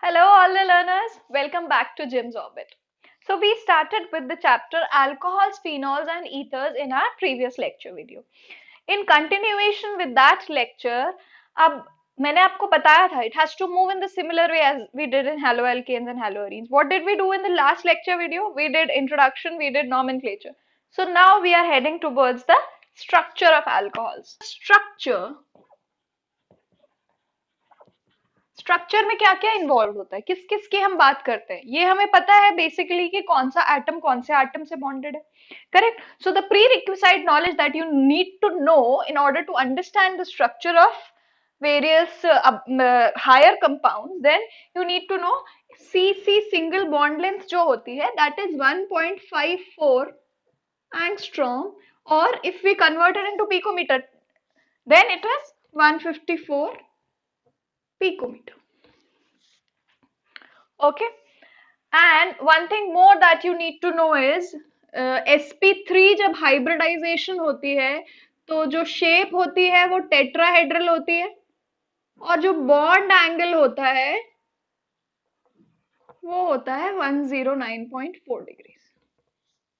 Hello, all the learners. Welcome back to Jim's Orbit. So, we started with the chapter Alcohols, Phenols, and Ethers in our previous lecture video. In continuation with that lecture, अब मैंने आपको बताया था it has to move in the similar way as we did in haloalkanes and haloarenes. What did we do in the last lecture video? We did introduction, we did nomenclature. So now we are heading towards the structure of alcohols. Structure में क्या क्या involve होता है, किस किस की हम बात करते हैं, ये हमें पता है बेसिकली कि कौन सा एटम कौन से एटम से बॉन्डेड है. Correct. So the prerequisite knowledge that you need to know in order to understand the structure of various higher compounds, then you need to know CC single bond length जो होती है that is 1.54 angstrom, or if we convert it into picometer then it is 154 picometer. Okay, and one thing more that you need to know is sp3 जब hybridisation होती है तो जो shape होती है वो टेट्राहेड्रल होती है और जो बॉन्ड एंगल होता है वो होता है 109.4 डिग्री.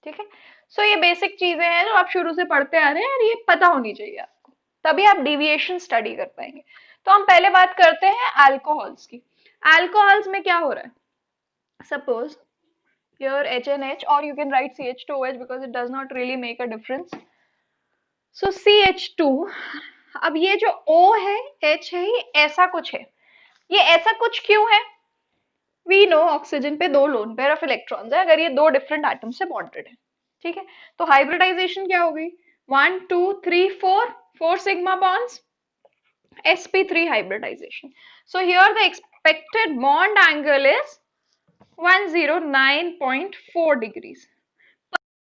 ठीक है. सो ये बेसिक चीजें हैं जो आप शुरू से पढ़ते आ रहे हैं और ये पता होनी चाहिए आपको, तभी आप डेविएशन स्टडी कर पाएंगे. तो हम पहले बात करते हैं अल्कोहल्स की. अल्कोहल्स में क्या हो रहा है? Suppose here HNH, or you can write CH2OH because it does not really make a difference. So CH2, अब ये जो O है, H है, ये ऐसा कुछ है. ये ऐसा कुछ क्यों है? We know ऑक्सीजन पे दो लोन पेयर ऑफ इलेक्ट्रॉन्स है अगर ये दो डिफरेंट एटम से बॉन्डेड है. ठीक है. तो हाइब्रिडाइजेशन क्या होगी? 1 2 3 4 sigma bonds, sp3 hybridization. So here the expected bond angle is 109.4 degrees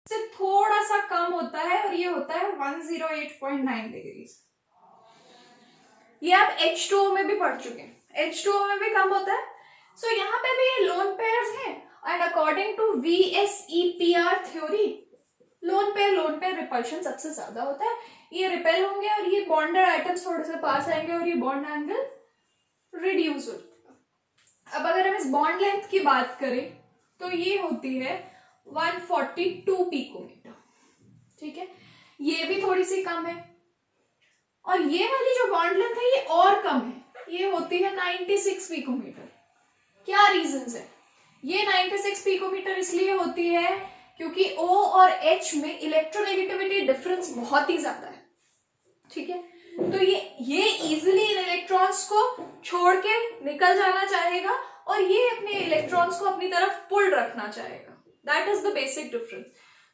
से थोड़ा सा कम होता है और ये होता है 108.9 डिग्रीज. ये आप H2O में भी पढ़ चुके हैं, H2O में भी कम होता है. सो यहाँ पे भी ये लोन पेयर्स हैं and according to VSEPR theory lone pair repulsion सबसे ज्यादा होता है. ये रिपेल होंगे और ये बॉन्डेड आइटम्स थोड़े से पास आएंगे और ये बॉन्ड एंगल रिड्यूस हो जाएगा. अब अगर हम इस बॉन्ड लेंथ की बात करें तो ये होती है 142 पिकोमीटर. ठीक है. ये भी थोड़ी सी कम है और ये वाली जो बॉन्ड लेंथ है ये और कम है, ये होती है 96 पिकोमीटर. क्या रीजंस है? ये 96 पिकोमीटर इसलिए होती है क्योंकि O और H में इलेक्ट्रोनेगेटिविटी डिफरेंस बहुत ही ज्यादा है. ठीक है. तो ये इजिली इन इलेक्ट्रॉन्स को छोड़ के निकल जाना चाहेगा और ये अपने इलेक्ट्रॉन्स को अपनी तरफ पुल रखना चाहेगा. That is the basic difference.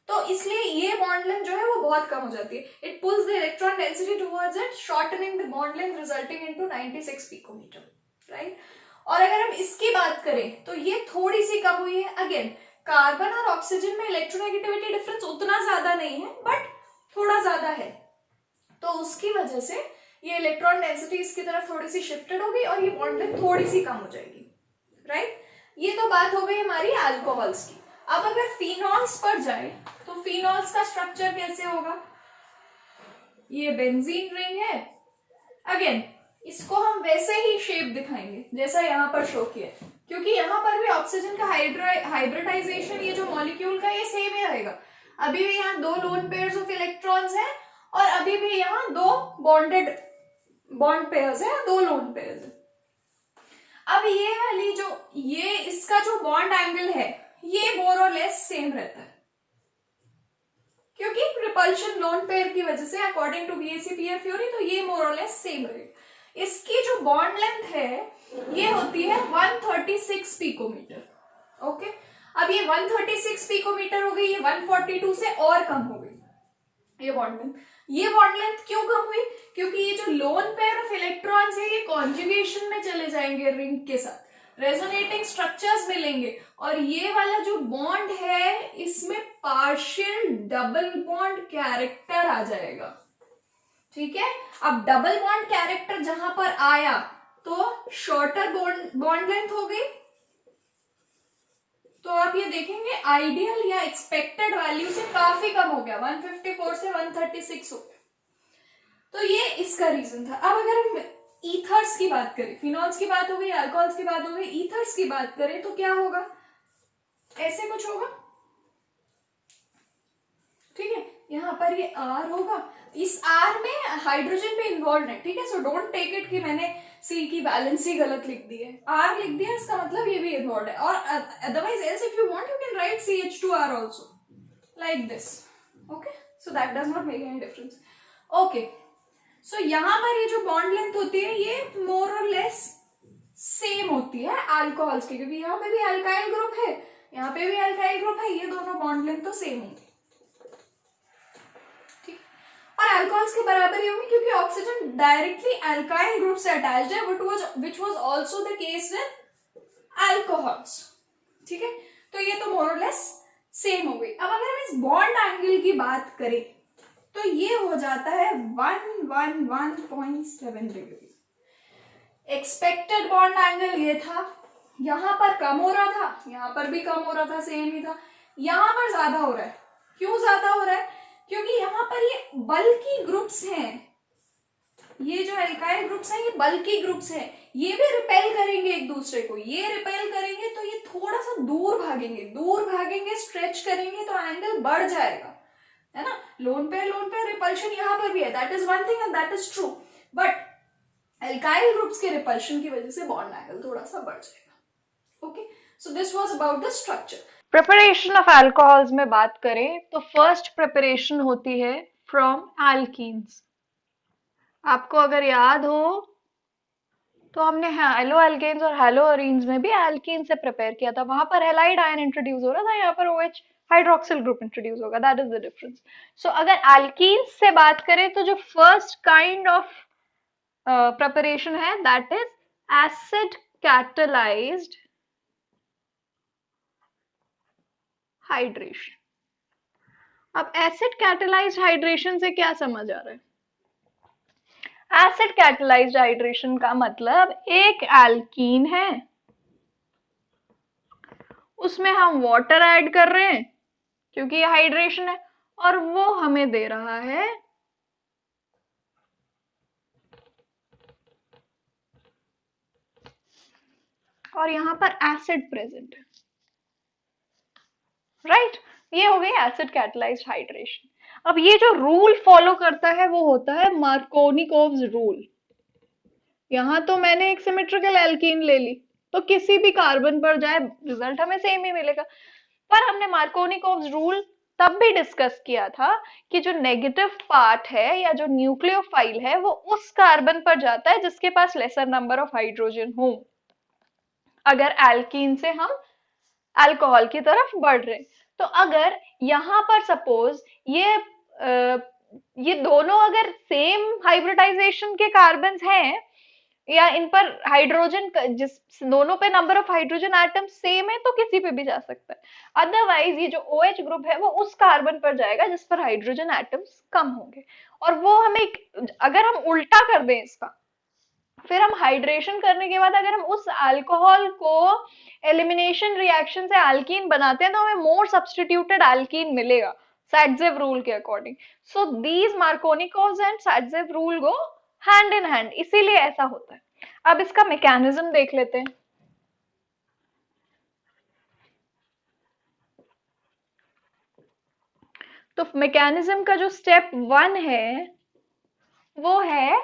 तो इसलिए ये बॉन्ड लेंथ जो है वो बहुत कम हो जाती है. It pulls the electron density towards it, shortening the bond length resulting into 96 picometer. Right. और अगर हम इसकी बात करें तो ये थोड़ी सी कम हुई है. अगेन कार्बन और ऑक्सीजन में इलेक्ट्रोनेगेटिविटी डिफरेंस उतना ज्यादा नहीं है बट थोड़ा ज्यादा है, तो उसकी वजह से ये इलेक्ट्रॉन डेंसिटी इसकी तरफ थोड़ी सी शिफ्टेड होगी और ये बॉन्ड लेंथ थोड़ी सी कम हो जाएगी. राइट. ये तो बात हो गई हमारी अल्कोहल्स की. अब अगर फिनॉल्स पर जाए तो फिनॉल्स का स्ट्रक्चर कैसे होगा? ये बेंजीन रिंग है. अगेन इसको हम वैसे ही शेप दिखाएंगे जैसा यहाँ पर शो किया है क्योंकि यहाँ पर भी ऑक्सीजन का हाइब्रिडाइजेशन ये जो मॉलिक्यूल का ये सेम ही रहेगा. अभी भी यहाँ दो लोन पेयर्स ऑफ इलेक्ट्रॉन्स हैं और अभी भी यहाँ दो बॉन्डेड बॉन्ड पेयर्स हैं, दो लोन पेयर्स हैं. अब ये वाली जो ये इसका जो बॉन्ड एंगल है ये मोर और लेस सेम रहता है क्योंकि रिपल्शन लोन पेयर की वजह से अकॉर्डिंग टू VSEPR थ्योरी तो ये मोर और लेस सेम रहेगा. इसकी जो बॉन्ड लेंथ है ये होती है 136 पिकोमीटर. ओके. अब ये 136 पिकोमीटर हो गई, ये 142 से और कम हो गई ये बॉन्ड लेंथ. ये बॉन्ड लेंथ क्यों कम हुई? क्योंकि ये जो लोन पेयर ऑफ इलेक्ट्रॉन्स है ये कॉन्जुगेशन में चले जाएंगे रिंग के साथ, रेजोनेटिंग स्ट्रक्चर्स मिलेंगे और ये वाला जो बॉन्ड है इसमें पार्शियल डबल बॉन्ड कैरेक्टर आ जाएगा. ठीक है. अब डबल बॉन्ड कैरेक्टर जहां पर आया तो शॉर्टर बॉन्ड लेंथ हो गई. तो आप ये देखेंगे आइडियल या एक्सपेक्टेड वैल्यू से काफी कम हो गया, 154 से 136 हो गया. तो ये इसका रीजन था. अब अगर हम ईथर्स की बात करें, फिनॉल्स की बात हो गई, अल्कोहल्स की बात हो गई, ईथर्स की बात करें तो क्या होगा, ऐसे कुछ होगा, ठीक है। यहाँ पर ये R होगा, इस R में हाइड्रोजन पे इन्वॉल्व है, ठीक है। सो डोंट टेक इट कि मैंने C की बैलेंस ही गलत लिख दी है, R लिख दिया, इसका मतलब ये भी इन्वॉल्व है। और otherwise else if you want you can write CH2R also like this, okay. So that does not make any difference, okay. So यहाँ पर ये जो बॉन्ड लेंथ होती है ये मोर और लेस सेम होती है अल्कोहल्स की, क्योंकि यहाँ पे भी अल्काइल ग्रुप है, यहाँ पे भी अल्काइल ग्रुप है, ये दोनों बॉन्ड लेंथ तो सेम होंगी, ठीक। और अल्कोहल्स के बराबर ही होंगी क्योंकि ऑक्सीजन डायरेक्टली अल्काइल ग्रुप से अटैच्ड है, which was also the case with alcohols, ठीक है। तो ये तो मोर और लेस सेम हो गई। अब अगर हम इस बॉन्ड एंगल की बात करें तो ये हो जाता है 111.7 डिग्री। एक्सपेक्टेड बॉन्ड एंगल ये था, यहां पर कम हो रहा था, यहां पर भी कम हो रहा था, सेम ही था, यहां पर ज्यादा हो रहा है। क्यों ज्यादा हो रहा है, क्योंकि यहां पर ये बल्की ग्रुप्स हैं, ये जो एल्काइल ग्रुप्स हैं ये बल्की ग्रुप्स हैं, ये भी रिपेल करेंगे एक दूसरे को, ये रिपेल करेंगे तो ये थोड़ा सा दूर भागेंगे, स्ट्रेच करेंगे तो एंगल बढ़ जाएगा, है ना। लोन पेयर रिपल्शन यहां पर भी है, that is one thing and that is true, but alkyl groups के रिपल्शन की वजह से बॉन्ड एंगल थोड़ा सा बढ़ जाएगा, okay. So this was about the structure. Preparation of alcohols में बात करें तो फर्स्ट प्रिपरेशन होती है फ्रॉम एल्कीन्स। आपको अगर याद हो तो हमने हेलो एल्केन्स और हेलो अरीन्स में भी एल्कीन से प्रिपेयर किया था, वहां पर हेलाइड आयन इंट्रोड्यूस हो रहा था, यहाँ पर OH हाइड्रोक्सिल ग्रुप इंट्रोड्यूस होगा, दैट इज द डिफरेंस। सो अगर एल्कीन्स से बात करें तो जो फर्स्ट काइंड ऑफ preparation है that is acid catalyzed hydration। अब एसिड कैटेलाइज्ड हाइड्रेशन से क्या समझ आ रहा है, एसिड कैटेलाइज्ड हाइड्रेशन का मतलब एक एल्कीन है, उसमें हम वाटर ऐड कर रहे हैं क्योंकि ये हाइड्रेशन है, और वो हमें दे रहा है और यहां पर एसिड प्रेजेंट है, राइट। ये हो गई एसिड कैटेलाइज्ड हाइड्रेशन। अब ये जो रूल फॉलो करता है वो होता है मार्कोनिकोव्स रूल। यहां तो मैंने एक सिमेट्रिकल एल्कीन ले ली तो किसी भी कार्बन पर जाए रिजल्ट हमें सेम ही मिलेगा, पर हमने मार्कोनिकोव्स रूल तब भी डिस्कस किया था कि जो नेगेटिव पार्ट है या जो न्यूक्लियोफाइल है वो उस कार्बन पर जाता है जिसके पास लेसर नंबर ऑफ हाइड्रोजन हो, अगर एल्कीन से हम अल्कोहल की तरफ बढ़ रहे। तो अगर यहाँ पर सपोज ये दोनों अगर सेम हाइब्रिडाइजेशन के कार्बन हैं या इन पर हाइड्रोजन जिस दोनों पे number of hydrogen atom same है तो किसी पे भी जा सकता है, अदरवाइज ये जो OH ग्रुप है वो उस कार्बन पर जाएगा जिस पर हाइड्रोजन एटम्स कम होंगे। और वो हमें अगर हम उल्टा कर दें इसका, फिर हम हाइड्रेशन करने के बाद अगर हम उस अल्कोहल को एलिमिनेशन रिएक्शन से अल्कीन बनाते हैं तो हमें मोर सब्स्टिट्यूटेड अल्कीन मिलेगा सैडजेव रूल के according. So these Markovnikov's and Saytzeff rule go hand in hand, इसीलिए ऐसा होता है। अब इसका मैकेनिज्म देख लेते हैं। तो मैकेनिज्म का जो स्टेप 1 है वो है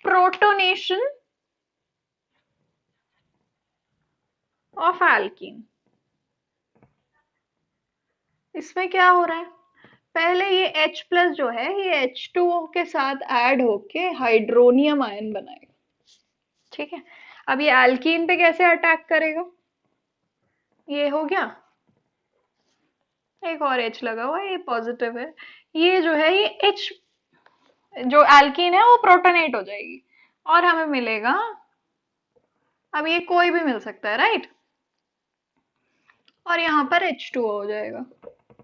प्रोटोनेशन ऑफ एल्कीन। इसमें क्या हो रहा है, पहले ये H प्लस जो है ये H2O के साथ ऐड होके हाइड्रोनियम आयन बनाएगा, ठीक है। अब ये एल्कीन पे कैसे अटैक करेगा, ये हो गया, एक और H लगा हुआ है, ये पॉजिटिव है, ये जो है ये H जो एल्कीन है वो प्रोटोनेट हो जाएगी और हमें मिलेगा, अब ये कोई भी मिल सकता है, राइट। और यहाँ पर H2O हो जाएगा।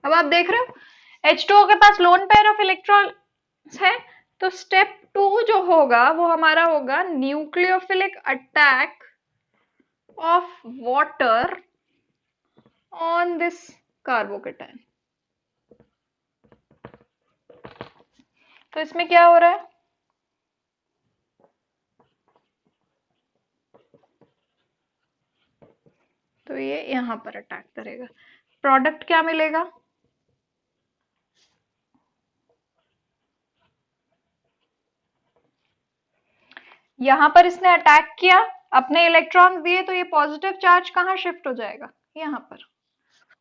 अब आप देख रहे हो H2O के पास लोन पेयर ऑफ इलेक्ट्रॉन्स है, तो स्टेप 2 जो होगा वो हमारा होगा nucleophilic attack of water on this carbocation. तो इसमें क्या हो रहा है, तो ये यहाँ पर अटैक करेगा। प्रोडक्ट क्या मिलेगा? यहाँ पर इसने अटैक किया, अपने इलेक्ट्रॉन दिए, तो ये पॉजिटिव चार्ज कहाँ शिफ्ट हो जाएगा? यहाँ पर।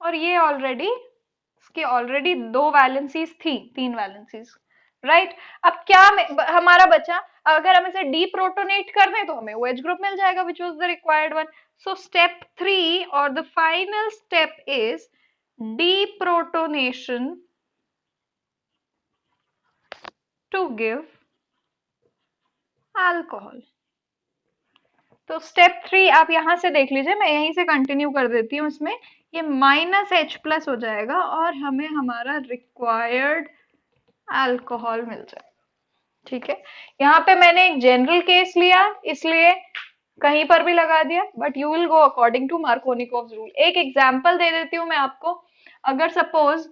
और ये ऑलरेडी, इसकी ऑलरेडी 2 वैलेंसीज थी, 3 वैलेंसीज, राइट। अब क्या हमारा बचा? अगर हम इसे डीप्रोटोनेट कर दें तो हमें OH ग्रुप मिल जाएगा, which was the required one. So step 3 और the final step is deprotonation to give alcohol। तो स्टेप 3 आप यहां से देख लीजिए, मैं यहीं से कंटिन्यू कर देती हूँ। इसमें ये -H+ हो जाएगा और हमें हमारा रिक्वायर्ड अल्कोहल मिल जाएगा। ठीक है, यहाँ पे मैंने एक जनरल केस लिया, इसलिए कहीं पर भी लगा दिया, but you will go according to Markovnikov's rule. एक एग्जांपल दे देती हूँ मैं आपको। अगर सपोज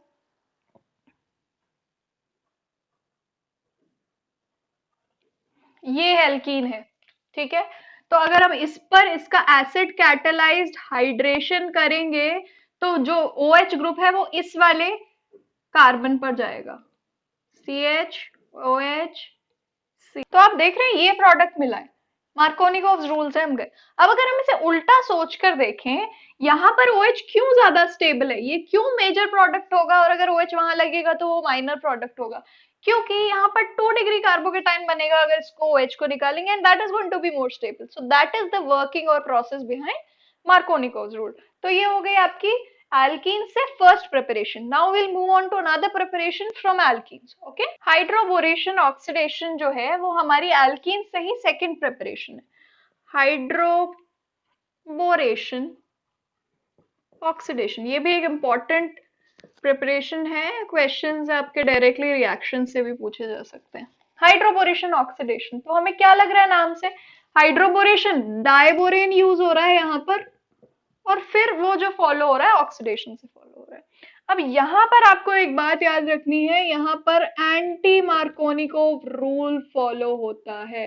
ये एल्कीन है, ठीक है, तो अगर हम इस पर इसका एसिड कैटालाइज्ड हाइड्रेशन करेंगे तो जो OH ग्रुप है वो इस वाले कार्बन पर जाएगा, CH OH C। तो आप देख रहे हैं ये प्रोडक्ट मिला है, मार्कोनिकोव्स रूल से हम गए। अब अगर हम इसे उल्टा सोच कर देखें, यहाँ पर OH क्यों ज्यादा स्टेबल है, ये क्यों मेजर प्रोडक्ट होगा, और अगर OH वहां लगेगा तो वो माइनर प्रोडक्ट होगा? क्योंकि यहाँ पर 2 डिग्री कार्बोकेटाइन बनेगा अगर इसको OH को निकालेंगे, and that is going to be more stable. So that is the working और प्रोसेस बिहाइंड मार्कोनिकोव्स रूल। तो ये हो गई आपकी alkenes से first preparation. Now we'll move on to another preparation from alkenes. Okay? Hydroboration oxidation जो है वो हमारी alkenes से ही second preparation है। Hydroboration oxidation ये भी एक important preparation है, questions आपके directly reaction से भी पूछे जा सकते हैं। Hydroboration oxidation, तो हमें क्या लग रहा है नाम से? हाइड्रोबोरेशन, डाइबोरेन यूज हो रहा है यहाँ पर, और फिर वो जो फॉलो हो रहा है ऑक्सीडेशन से फॉलो हो रहा है। अब यहां पर आपको एक बात याद रखनी है, यहां पर एंटी मार्कोनिकोव रूल फॉलो होता है।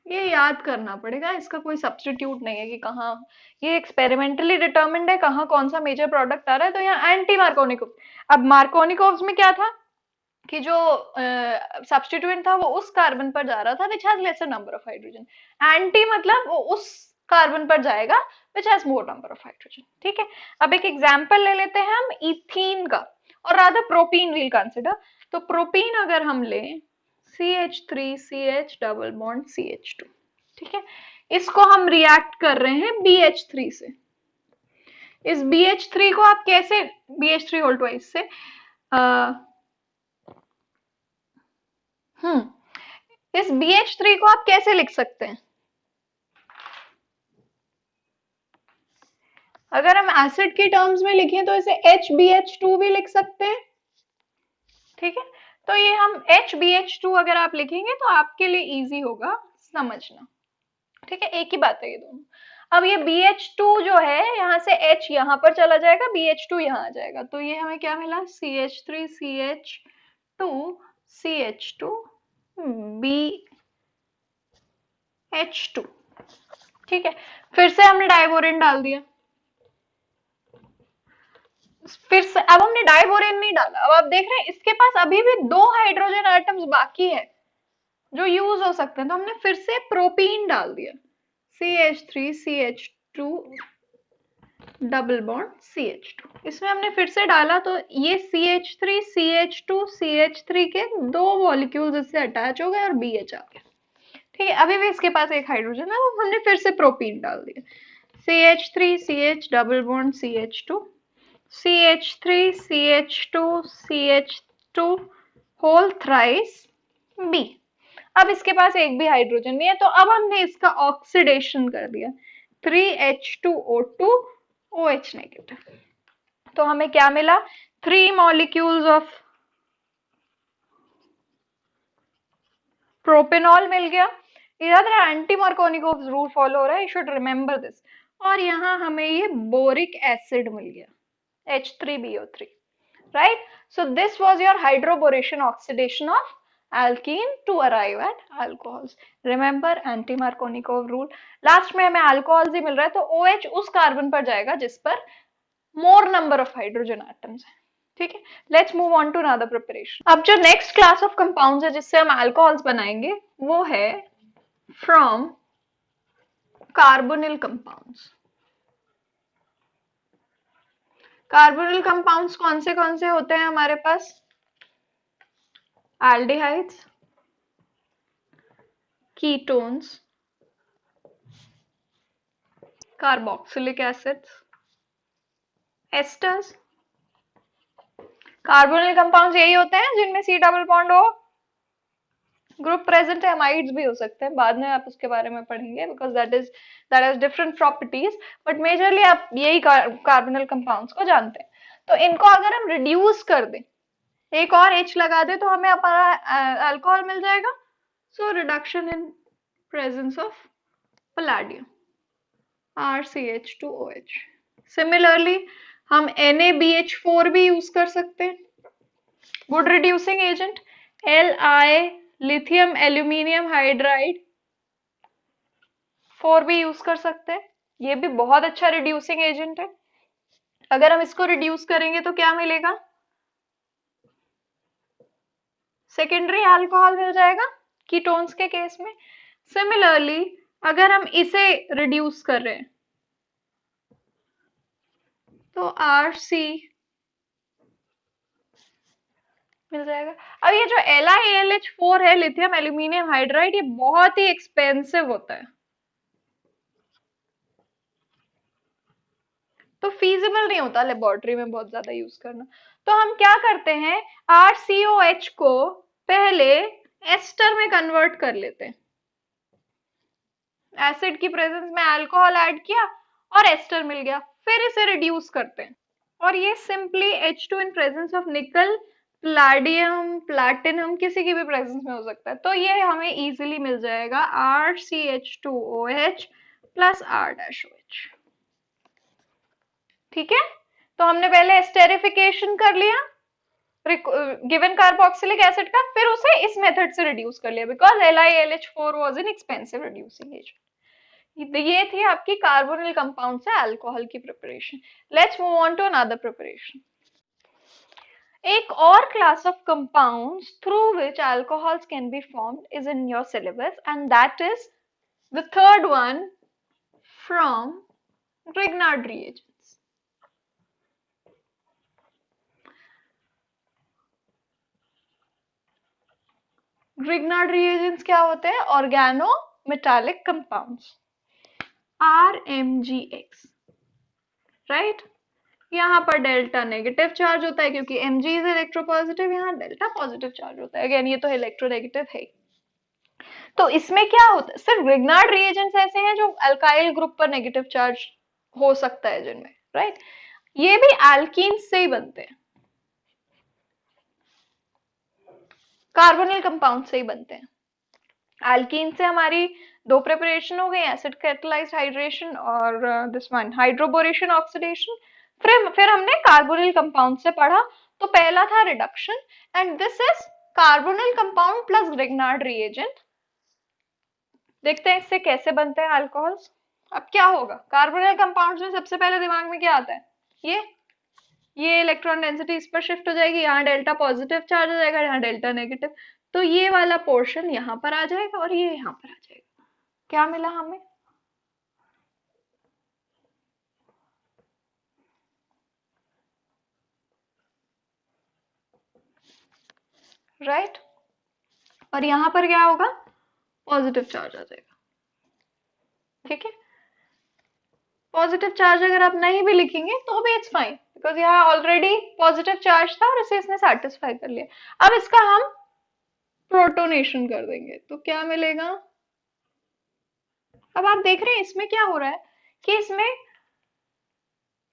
ये याद करना पड़ेगा, इसका कोई सब्स्टिट्यूट नहीं है कि कहाँ, ये एक्सपेरिमेंटली डिटर्मिन्ड है कहाँ कौन सा मेजर प्रोडक्ट आ रहा है। तो यहाँ एंटी मार्कोनिकोव। अब मार्कोनिकोव्स में क्या था कि जो सब्स्टिट्यूएंट था वो उस कार्बन पर जा रहा था which has laser number of hydrogen. Anti मतलब वो उस कार्बन पर जाएगा which has more number of hydrogen. ठीक है, अब एक एग्जांपल ले लेते हैं हम इथीन का, और रादर प्रोपीन विल कंसिडर। तो प्रोपीन अगर हम लें CH3CH डबल बॉन्ड CH2, ठीक है, इसको हम रिएक्ट कर रहे हैं BH3 से। इस BH3 को आप कैसे, BH3 होल ट्वाइस से इस BH3 को आप कैसे लिख सकते हैं? अगर हम एसिड के टर्म्स में लिखें तो इसे HBH2 भी लिख सकते हैं। ठीक है, तो ये हम HBH2 अगर आप लिखेंगे तो आपके लिए इजी होगा समझना। ठीक है, एक ही बात है ये दोनों। अब ये BH2 जो है यहाँ से H यहाँ पर चला जाएगा, BH2 यहाँ आ जाएगा, तो ये हमें क्या मिला? CH3CH2 CH2 BH2। ठीक है, फिर से हमने डाइबोरेन डाल दिया, फिर से अब हमने डाइबोरेन नहीं डाला। अब आप देख रहे हैं इसके पास अभी भी 2 हाइड्रोजन एटम्स बाकी है जो यूज हो सकते हैं, तो हमने फिर से प्रोपीन डाल दिया, CH3CH2 डबल बॉन्ड CH2। इसमें हमने फिर से डाला तो ये CH3CH2CH3 के 2 मॉलिक्यूल्स इससे अटैच हो गए और BH आ गया। ठीक है, अभी भी इसके पास एक हाइड्रोजन है, वो हमने फिर से प्रोपीन डाल दिया, CH3CH double bond CH2 CH3CH2CH2 whole thrice B। अब इसके पास एक भी हाइड्रोजन नहीं है, तो अब हमने इसका ऑक्सीडेशन कर दिया, 3H2O2 OH नेगेटिव। तो हमें क्या मिला? 3 मॉलिक्यूल्स ऑफ प्रोपेनॉल मिल गया। याद रहे एंटी मार्कोनिकोव रूल फॉलो हो रहा है, यू शुड रिमेंबर दिस। और यहाँ हमें ये बोरिक एसिड मिल गया, H3BO3, right? So this was your hydroboration oxidation of alkene to arrive at alcohols. Remember anti-Markovnikov rule. Last में हमें alcohols ही मिल रहा है तो OH उस कार्बन पर जाएगा जिस पर more number of hydrogen atoms है. ठीक है, let's move on to another preparation. अब जो नेक्स्ट क्लास ऑफ कंपाउंड्स है जिससे हम अल्कोहल्स बनाएंगे वो है from carbonyl compounds. Carbonyl compounds कौन से होते हैं हमारे पास? Aldehydes, ketones, carboxylic acids, esters. Carbonyl compounds यही होते हैं जिनमें सी डबल बॉन्ड हो, ग्रुप प्रेजेंट है. अमाइड्स भी हो सकते हैं, बाद में आप उसके बारे में पढ़ेंगे because that has different properties, but majorly आप यही कार्बोनिल कंपाउंड्स को जानते हैं. तो इनको अगर हम रिड्यूस कर दें, एक और H लगा दे, तो हमें हमारा अल्कोहल मिल जाएगा. So reduction in presence of Palladium, RCH2OH. Similarly हम NaBH4 भी यूज कर सकते हैं, good reducing agent. Li lithium aluminium hydride 4 भी यूज कर सकते हैं, ये भी बहुत अच्छा रिड्यूसिंग एजेंट है. अगर हम इसको रिड्यूस करेंगे तो क्या मिलेगा? सेकेंडरी अल्कोहल मिल जाएगा कीटोन्स के केस में. सिमिलरली अगर हम इसे रिड्यूस कर रहे हैं तो RC मिल जाएगा. अब ये जो LiAlH4 है, लिथियम एल्यूमिनियम हाइड्राइड, ये बहुत ही एक्सपेंसिव होता है, तो फीजिबल नहीं होता लेबोरेटरी में बहुत ज्यादा यूज करना. तो हम क्या करते हैं, RCOH को पहले एस्टर में कन्वर्ट कर लेते हैं. एसिड की प्रेजेंस में अल्कोहल ऐड किया और एस्टर मिल गया, फिर इसे रिड्यूस करते हैं और ये simply H2 in presence of निकल, प्लाडियम, प्लैटिनम किसी की भी प्रेजेंस में हो सकता है. तो ये हमें इजीली मिल जाएगा RCH2OH प्लस R-OH. ठीक है, तो हमने पहले एस्टेरिफिकेशन कर लिया गिवन कार्बोक्सिलिक एसिड का, फिर उसे इस मेथड से रिड्यूस कर लिया because LiAlH4 was an expensive reducing agent. ये थी आपकी कार्बोनिल कंपाउंड से अल्कोहल की preparation. Let's move on to another preparation. एक और class of compounds through which alcohols can be formed is in your syllabus and that is the third one from Grignard reagents. Grignard reagents क्या होते हैं? Organometallic compounds, RMGX, right. यहाँ पर delta negative charge होता है क्योंकि Mg is electropositive, यहाँ delta positive charge होता है. अगेन ये तो इलेक्ट्रोनेगेटिव है. तो इसमें क्या होता है, सिर्फ Grignard reagents ऐसे हैं जो अल्काइल ग्रुप पर नेगेटिव चार्ज हो सकता है जिनमें, राइट. ये भी एल्कीन्स से ही बनते हैं, कार्बोनिल कंपाउंड से ही बनते हैं. एल्कीन से हमारी दो प्रिपरेशन हो गई, एसिड कैटालाइज्ड हाइड्रेशन और दिस वन हाइड्रोबोरेशन ऑक्सीडेशन. फिर हमने कार्बोनिल कंपाउंड से पढ़ा. तो पहला था reduction and this is carbonyl compound plus Grignard reagent. देखते हैं इससे कैसे बनते हैं अल्कोहल्स. अब क्या होगा, कार्बोनिल कंपाउंड्स में सबसे पहले दिमाग में क्या आता है, ये इलेक्ट्रॉन डेंसिटी इस पर शिफ्ट हो जाएगी, यहाँ डेल्टा पॉजिटिव चार्ज हो जाएगा, यहाँ डेल्टा नेगेटिव. तो ये वाला पोर्शन यहाँ पर आ जाएगा और ये यहाँ पर आ जाएगा. क्या मिला हमें, राइट. और यहाँ पर क्या होगा, पॉजिटिव चार्ज आ जाएगा. ठीक है, पॉजिटिव चार्ज अगर आप नहीं भी लिखेंगे तो भी इट्स फाइन बिकॉज यहाँ ऑलरेडी पॉजिटिव चार्ज था और इसे इसने सेटिस्फाई कर लिया. अब इसका हम प्रोटोनेशन कर देंगे तो क्या मिलेगा. अब आप देख रहे हैं इसमें क्या हो रहा है कि इसमें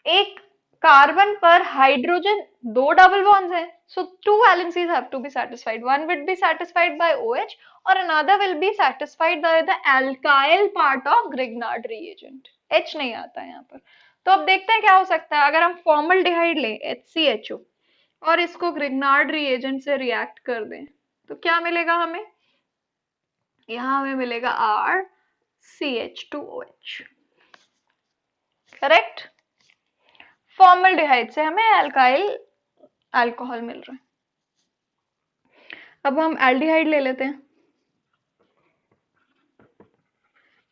एक कार्बन पर हाइड्रोजन दो डबल बॉन्ड्स हैं, so two valencies have to be satisfied. One will be satisfied by OH or another will be satisfied by the alkyl part of Grignard reagent. H नहीं आता है यहाँ पर. तो अब देखते हैं क्या हो सकता है अगर हम फॉर्मल्डिहाइड लें HCHO और इसको Grignard reagent से रिएक्ट कर दें तो क्या मिलेगा हमें, यहाँ हमें मिलेगा RCH2OH, करेक्ट। फॉर्मल्डिहाइड से हमें एल्काइल अल्कोहल मिल रहा है। अब हम एल्डिहाइड ले लेते हैं।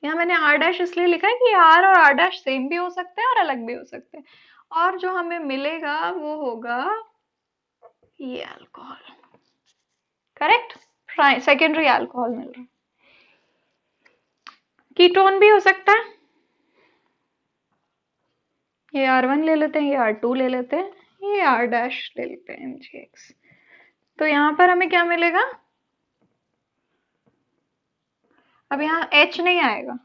यहाँ मैंने R डैश इसलिए लिखा है कि R और R डैश सेम भी हो सकते हैं और अलग भी हो सकते हैं, और जो हमें मिलेगा वो होगा ये अल्कोहल, करेक्ट। सेकेंडरी अल्कोहल मिल रहा है। कीटोन भी हो सकता है, ये R1 ले लेते हैं, ये R2 ले लेते हैं, ये R डैश ले लेते हैं, MgX। तो यहाँ पर हमें क्या मिलेगा, अब यहाँ H नहीं आएगा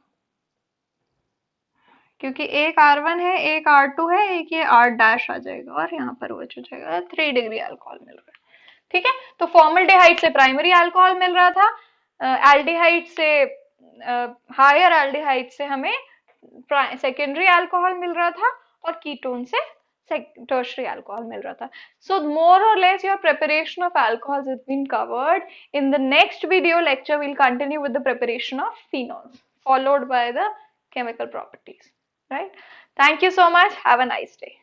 क्योंकि एक R1 है, एक R2 है, एक ये R डैश आ जाएगा और यहाँ पर OH हो जाएगा। 3 डिग्री अल्कोहल मिल रहा है, ठीक है। तो फॉर्मल्डिहाइड से प्राइमरी अल्कोहल मिल रहा था, एल्डिहाइड से हायर एल्डिहाइड से हमें सेकेंडरी अल्कोहल मिल रहा था, और कीटोन से tertiary alcohol मिल रहा था. So more or less your preparation of alcohols has been covered. In the next video lecture we'll continue with the preparation of phenols followed by the chemical properties, right? Thank you so much. Have a nice day.